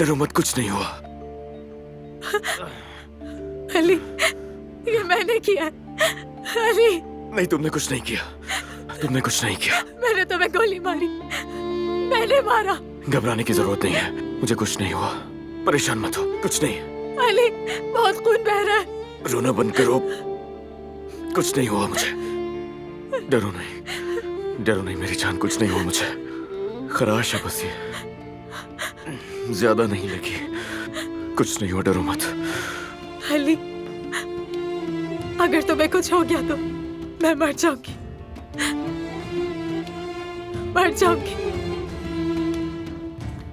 डरो मत, कुछ नहीं हुआ। अली, ये मैंने किया है। अली, नहीं, तुमने कुछ नहीं किया, तुमने कुछ नहीं किया। मैंने तुम्हें गोली मारी, मैंने मारा। घबराने की जरूरत नहीं है, मुझे कुछ नहीं हुआ, परेशान मत हो, कुछ नहीं। अली, बहुत खून बह रहा है। रोना बंद करो, कुछ नहीं हुआ मुझे। डरो नहीं, डरो नहीं मेरी जान, कुछ नहीं हुआ मुझे। खराश है बस ये, ज्यादा नहीं लगी, कुछ नहीं हुआ, डरो मत। अली, अगर तुम्हें कुछ हो गया तो मैं मर जाऊंगी, मर जाऊंगी।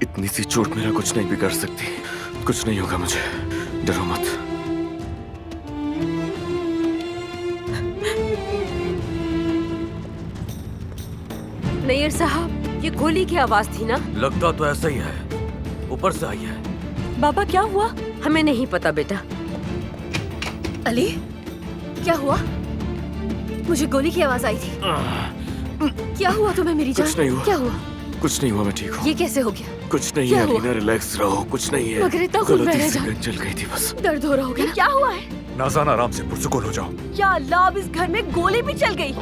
इतनी सी चोट मेरा कुछ नहीं बिगाड़ सकती, कुछ नहीं होगा मुझे, डरो मत। नैयर साहब, ये गोली की आवाज थी ना? लगता तो ऐसा ही है, ऊपर से आई है। बाबा क्या हुआ? हमें नहीं पता बेटा। अली, क्या हुआ? मुझे गोली की आवाज आई थी। क्या हुआ तुम्हें मेरी जान? कुछ नहीं हुआ, क्या हुआ? कुछ नहीं हुआ, मैं ठीक हूँ। ये कैसे हो गया? कुछ नहीं क्या है हुआ? अलीना, रिलैक्स रहो, कुछ नहीं है। मगर इतना खून बह गलती रहा है से जान। गन चल गई थी बस। दर्द हो रहा होगा ना? क्या हुआ है? नाज़ान, आराम से, पुरसुकून हो जाओ। या अल्लाह, अब इस घर में गोली भी चल गई।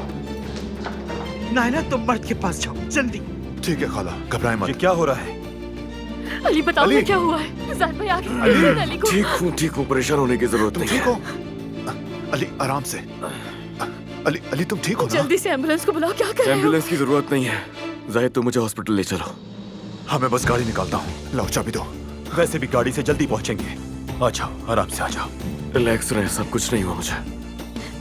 नायला, तुम मर्द के पास जाओ जल्दी। ठीक है खाला, घबराए मत। ये क्या हो रहा है? अली, बताओ अली! ना क्या हुआ है? ज़ाहिद भाई आगे अली को। ठीक हूँ, परेशान होने की जरूरत तुम नहीं ठीक है। हो? अली आराम से। अली अली तुम ठीक हो ना? जल्दी से एम्बुलेंस को बुलाओ। क्या कर रहे हो? एम्बुलेंस की जरूरत नहीं है, जाहिद तुम मुझे हॉस्पिटल ले चलो। हाँ, मैं बस गाड़ी निकालता हूँ, लाओ चाबी दो। वैसे भी गाड़ी से जल्दी पहुंचेंगे। आ जाओ, आराम से आ जाओ। रिलैक्स रहे, सब कुछ नहीं हुआ मुझे।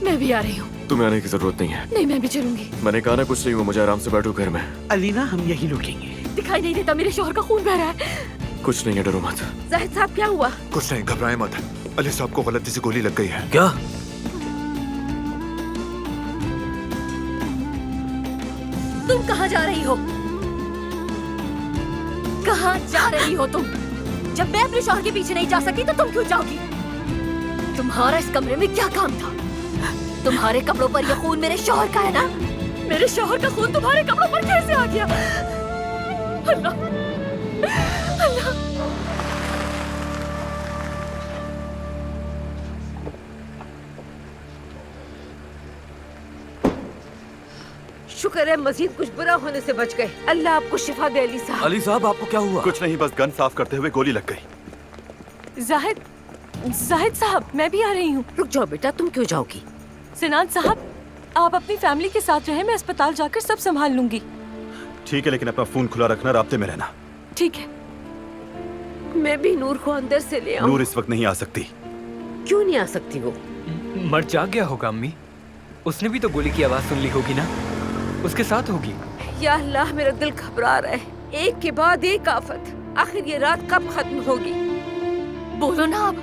मैं भी आ रही हूँ। तुम्हें आने की जरूरत नहीं है। नहीं, मैं भी चलूंगी। मैंने कहा ना कुछ नहीं हुआ मुझे, आराम से बैठो घर में। अलीना, हम यही रुकेंगे। दिखाई नहीं देता, मेरे शोहर का खून बह रहा है। कुछ नहीं है, डरो मत। जाहिद साहब, क्या हुआ? कुछ नहीं, घबराए मत। अली साहब को गलती से गोली लग गई है। क्या? तुम कहाँ जा रही हो? कहाँ जा रही हो तुम? जब मैं अपने शौहर के पीछे नहीं जा सकी तो तुम क्यों जाओगी? तुम्हारा इस कमरे में क्या काम था? तुम्हारे कपड़ों पर यह खून मेरे शौहर का है ना? मेरे शौहर का खून तुम्हारे कपड़ों पर कैसे आ गया? अल्लाह, अल्लाह। शुक्र है मजीद कुछ बुरा होने से बच गए। अल्लाह आपको शिफा दे अली साहब। अली साहब, आपको क्या हुआ? कुछ नहीं, बस गन साफ करते हुए गोली लग गई। जाहिद साहब, मैं भी आ रही हूँ। रुक जाओ बेटा, तुम क्यों जाओगी? सिनान साहब, आप अपनी फैमिली के साथ रहें, मैं अस्पताल जाकर सब संभाल लूंगी। ठीक है, लेकिन अपना फोन खुला रखना, राब्ते में रहना। ठीक है। मैं भी नूर को अंदर से ले आऊं। नूर इस वक्त नहीं आ सकती। क्यों नहीं आ सकती वो? मर्द जाग गया होगा अम्मी, उसने भी तो गोली की आवाज सुन ली होगी ना, उसके साथ होगी। या अल्लाह, मेरा दिल घबरा रहा है। एक के बाद एक आफत। आखिर ये रात कब खत्म होगी? बोलो ना आप,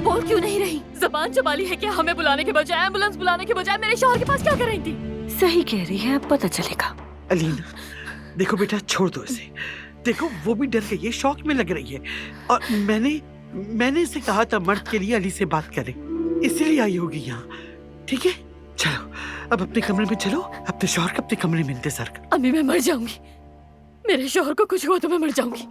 बोल क्यों नहीं रही? जबान चबा ली है क्या? हमें बुलाने के बजाय, एम्बुलेंस बुलाने के बजाय मेरे शौहर के पास क्या कर रही थी? सही कह रही है, अब पता चलेगा। अलीना, देखो बेटा, छोड़ दो इसे। देखो, वो भी डर गई है, शौक में लग रही है। और मैंने इसे कहा था मर्द के लिए अली से बात करें, इसलिए आई होगी यहाँ। ठीक है, चलो अब अपने कमरे में चलो, अपने शौहर का अपने कमरे में इंतजार करो। अम्मी, मैं मर जाऊंगी। मेरे शौहर को कुछ हुआ तो मैं मर जाऊंगी।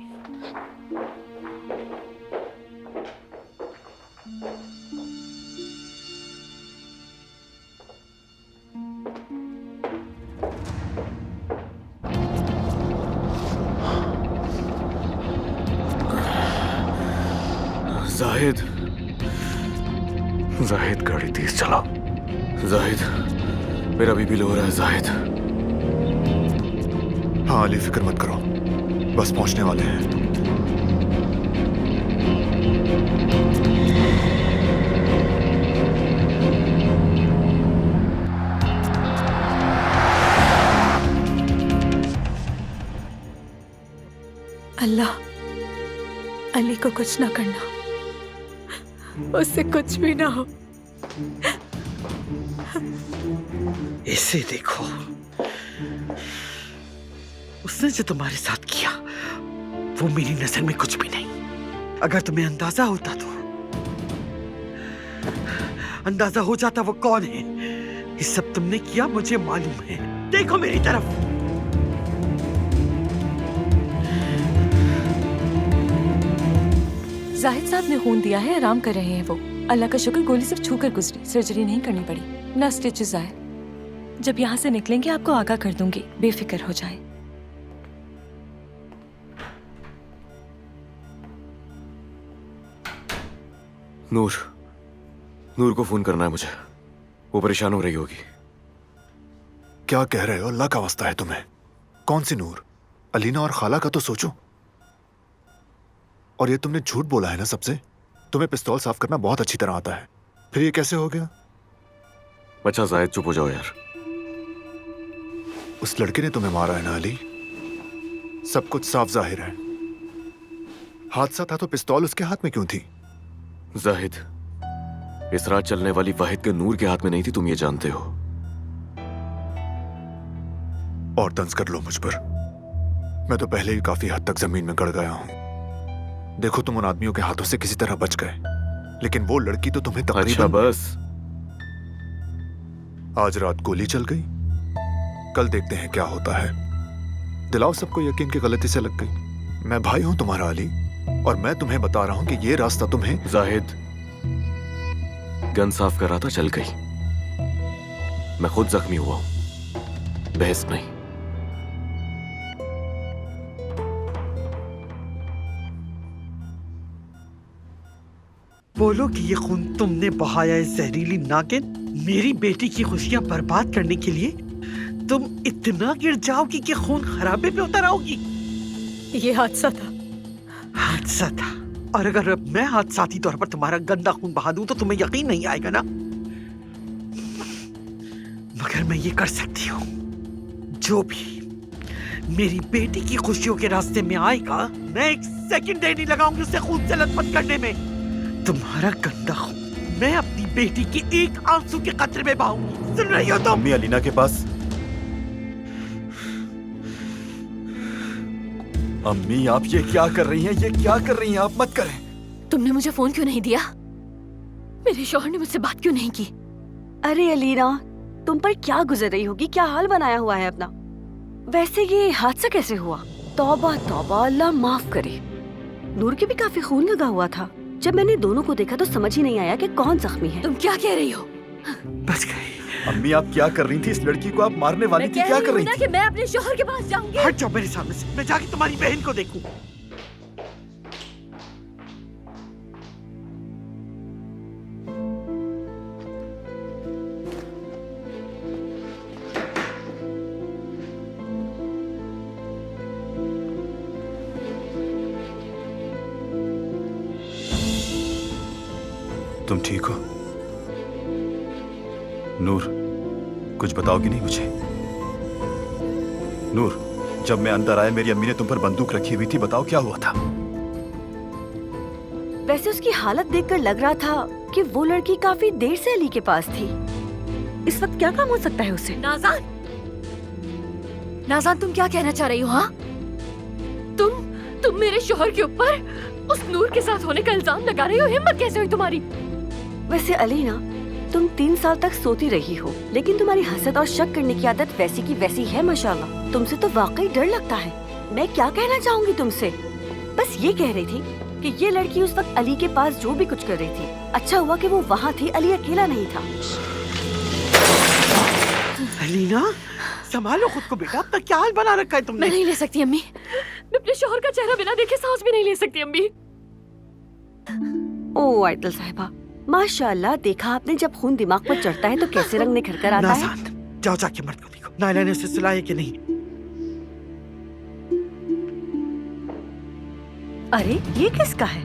जाहिद गाड़ी तेज चलाओ। जाहिद, मेरा बीपी लो हो रहा है। जाहिद। हाँ अली, फिक्र मत करो, बस पहुंचने वाले हैं। अल्लाह, अली को कुछ ना करना, उससे कुछ भी ना हो। इसे देखो, उसने जो तुम्हारे साथ किया वो मेरी नजर में कुछ भी नहीं। अगर तुम्हें अंदाजा होता तो अंदाजा हो जाता वो कौन है। ये सब तुमने किया मुझे मालूम है। देखो मेरी तरफ। जाहिद साहब ने खून दिया है, आराम कर रहे हैं वो। अल्लाह का शुक्र, गोली सिर्फ छूकर गुजरी, सर्जरी नहीं करनी पड़ी, ना स्टिचेस आए। जब यहाँ से निकलेंगे आपको आगाह कर दूंगी, बेफिक्र हो जाए। नूर, नूर को फोन करना है मुझे, वो परेशान हो रही होगी। क्या कह रहे हो? अल्लाह का वास्ता है तुम्हें। कौन सी नूर? अलीना और खाला का तो सोचो। और ये तुमने झूठ बोला है ना सबसे। तुम्हें पिस्तौल साफ करना बहुत अच्छी तरह आता है, फिर ये कैसे हो गया? अच्छा जायद चुप हो जाओ यार। उस लड़के ने तुम्हें मारा है ना अली, सब कुछ साफ जाहिर है। हादसा था तो पिस्तौल उसके हाथ में क्यों थी? जाहिद, इस रात चलने वाली वाहिद के नूर के हाथ में नहीं थी, तुम ये जानते हो। और तंज कर लो मुझ पर, मैं तो पहले ही काफी हद तक जमीन में गड़ गया हूं। देखो तुम उन आदमियों के हाथों से किसी तरह बच गए, लेकिन वो लड़की तो तुम्हें अच्छा तकरीबन। बस। आज रात गोली चल गई, कल देखते हैं क्या होता है। दिलाओ सबको यकीन की गलती से लग गई। मैं भाई हूं तुम्हारा अली, और मैं तुम्हें बता रहा हूं कि ये रास्ता तुम्हें। जाहिद, गन साफ कर रहा था, चल गई। मैं खुद जख्मी हुआ हूं, बहस नहीं। बोलो कि ये खून तुमने बहाया है जहरीली नागिन, मेरी बेटी की खुशियां बर्बाद करने के लिए। तुम इतना गिर जाओगी कि खून खराबे पे उतर आओगी। ये हादसा था। हादसा था, और अगर अब मैं हादसाती तौर पर तुम्हारा गंदा खून बहा दूं तो तुम्हें यकीन नहीं आएगा ना। मगर मैं ये कर सकती हूँ। जो भी मेरी बेटी की खुशियों के रास्ते में आएगा, मैं एक सेकंड नहीं लगाऊंगी उसे खून से लथपथ करने में। तुम्हारा गंदा खून मैं अपनी बेटी के एक आंसू के कतरे में बहाऊंगी। सुन रही हो तुम? अम्मी अलीना के पास। अम्मी आप ये क्या कर रही हैं? ये क्या कर रही हैं? आप मत करें। तुमने मुझे फोन क्यों नहीं दिया? मेरे शौहर ने मुझसे बात क्यों नहीं की? अरे अलीना, तुम पर क्या गुजर रही होगी, क्या हाल बनाया हुआ है अपना। वैसे ये हादसा कैसे हुआ? तौबा तौबा, अल्लाह माफ करे। नूर के भी काफी खून लगा हुआ था। जब मैंने दोनों को देखा तो समझ ही नहीं आया कि कौन जख्मी है। तुम क्या कह रही हो? बच गई। अम्मी आप क्या कर रही थी? इस लड़की को आप मारने वाली थी, क्या कर रही थी? कि मैं अपने शौहर के पास जाऊंगी। हट जाओ मेरे सामने से, मैं जाके तुम्हारी बहन को देखूं। तुम ठीक हो? नूर, कुछ बताओगी नहीं मुझे? नूर, जब मैं अंदर आया मेरी अम्मी ने तुम पर बंदूक रखी हुई थी, बताओ क्या हुआ था? वैसे उसकी हालत देखकर लग रहा था कि वो लड़की काफी देर से अली के पास थी। इस वक्त क्या काम हो सकता है उसे? नाज़ान, नाज़ान तुम क्या कहना चाह रही हो? हाँ, तुम मेरे शौहर के ऊपर उस नूर के साथ होने का इल्जाम लगा रही हो। हिम्मत कैसे हुई तुम्हारी? वैसे अलीना, तुम 3 साल तक सोती रही हो, लेकिन तुम्हारी हसद और शक करने की आदत वैसी की वैसी है माशाल्लाह। तुमसे तो वाकई डर लगता है। मैं क्या कहना चाहूंगी तुमसे, बस ये कह रही थी कि ये लड़की उस वक्त अली के पास जो भी कुछ कर रही थी, अच्छा हुआ कि वो वहाँ थी, अली अकेला नहीं था। अलीना, संभालो खुद को बेटा, अपना क्या हाल बना रखा है तुमने? मैं नहीं ले सकती अम्मी, मैं अपने शौहर का चेहरा बिना देखे सांस भी नहीं ले सकती अम्मी। ओ आयतल साहिबा, माशाल्लाह, देखा आपने, जब खून दिमाग पर चढ़ता है तो कैसे रंग निखर कर आता है। नाज़ान, जाओ जाके मर्द को देखो, नायला ने उसे सुलाया कि नहीं। अरे ये किसका है?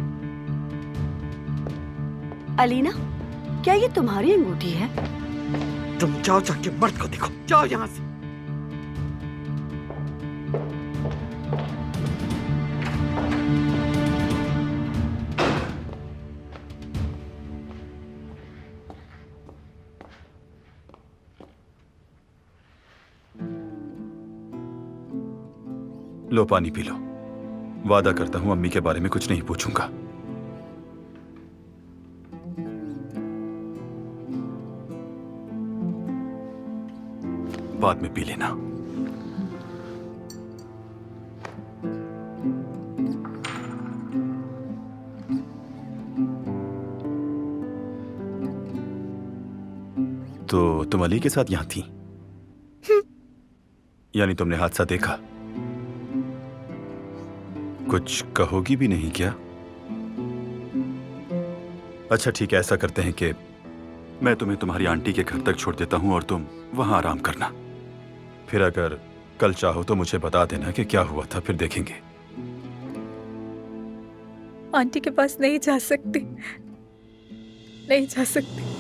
अलीना, क्या ये तुम्हारी अंगूठी है? तुम जाओ जाके मर्द को देखो, जाओ यहाँ से। लो पानी पी लो। वादा करता हूं अम्मी के बारे में कुछ नहीं पूछूंगा। बाद में पी लेना। तो तुम अली के साथ यहां थी? यानी तुमने हादसा देखा? कुछ कहोगी भी नहीं क्या? अच्छा ठीक है, ऐसा करते हैं कि मैं तुम्हें तुम्हारी आंटी के घर तक छोड़ देता हूं और तुम वहां आराम करना। फिर अगर कल चाहो तो मुझे बता देना कि क्या हुआ था, फिर देखेंगे। आंटी के पास नहीं जा सकती, नहीं जा सकती।